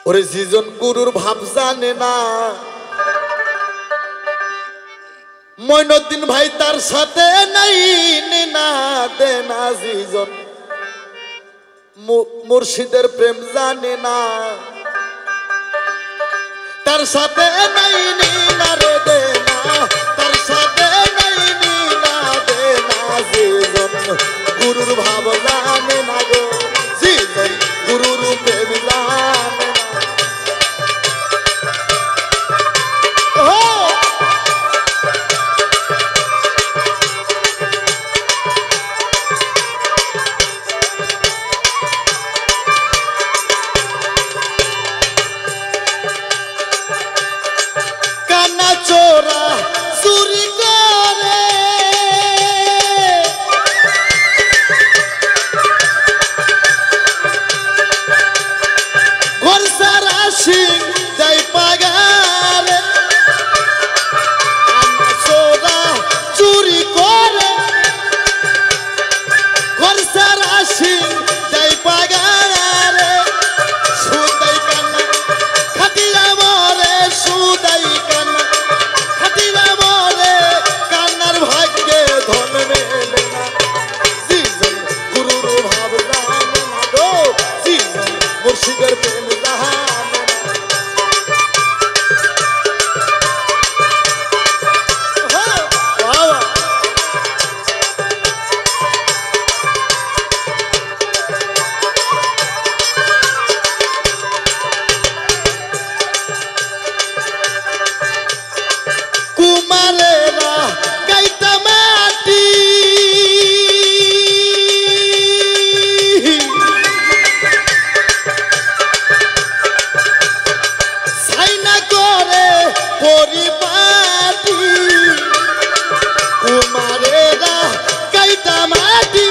ওরে যিজন গুরুর ভাব জানে না মঈনুদ্দিন ভাই তার সাথে নাই না দেনা যিজন মুর্শিদের প্রেম জানে না তার সাথে নাই না রে দেনা তার সাথে নাই না দেনা যিজন গুরুর ভাব জানে না গো যিজন গুরুর প্রেম জানে চোরা চুরি করে ঘর সারা সিং যাই পাগারে চোরা চুরি করে ঘর সারা সিং যাই পাগারে সুদাই কান্না খাতিয়া মরে সুদাই কান্না মুর্শিদের প্রেম জাহানে কুমারেরা গাইতা মাটি পরিপাটি কুমারেরা গাইতা মাটি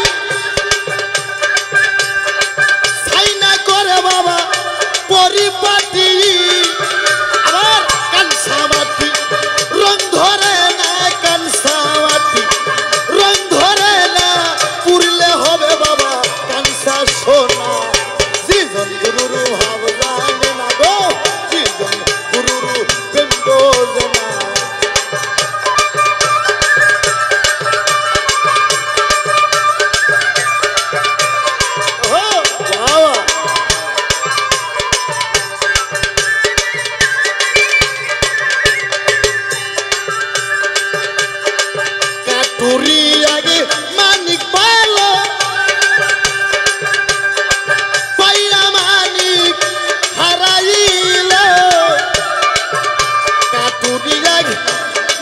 সাইনা করে বাবা পরিপাটি আবার কানসা মাটি রং ধরে না কানসা মাটি রং ধরে না পুরলে হবে বাবা কানসা সোনা যিজন গুরুর ভাব জানে না গো যিজন গুরুর প্রেম বোঝে না কাটুরি আগে মানিক পাইলো পাইয়া মানিক হারাইল কাটুরি আগে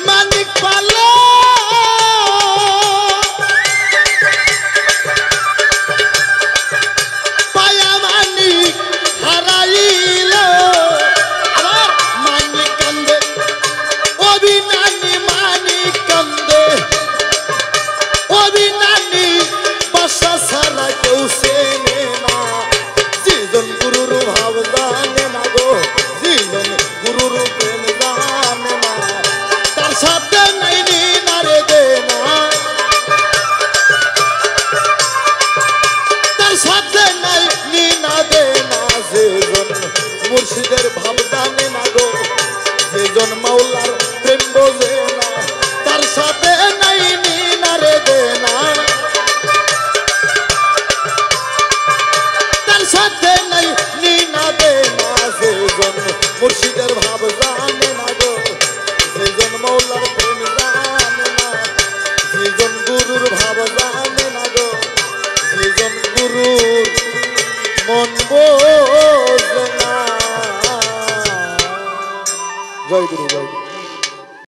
মানিক পাইলো পাইয়া মানিক হারাইল আবার মানিক কান্দে অভিনানী মানিক কান্দে অভিনানী বাসা ছাড়া কেউ চেনে না যিজন গুরুর ভাব জানে না গো যিজন গুরুর প্রেম জানে না তার সাথে নাই না রে দেনা তার সাথে নাই না দেনা যিজন মুর্শিদের ভাব জানে না গো যিজন মাওলার প্রেম বোঝে না তার সাথে নাই না রে দেনা তার সাথে নাই না দেনা যিজন মুর্শিদের ভাব জানে না গো যিজন মাওলার প্রেম জানে না যিজন গুরুর ভাব জানে না গো যিজন গুরুর মন বোঝে না জয় গুরু জয় গুরু।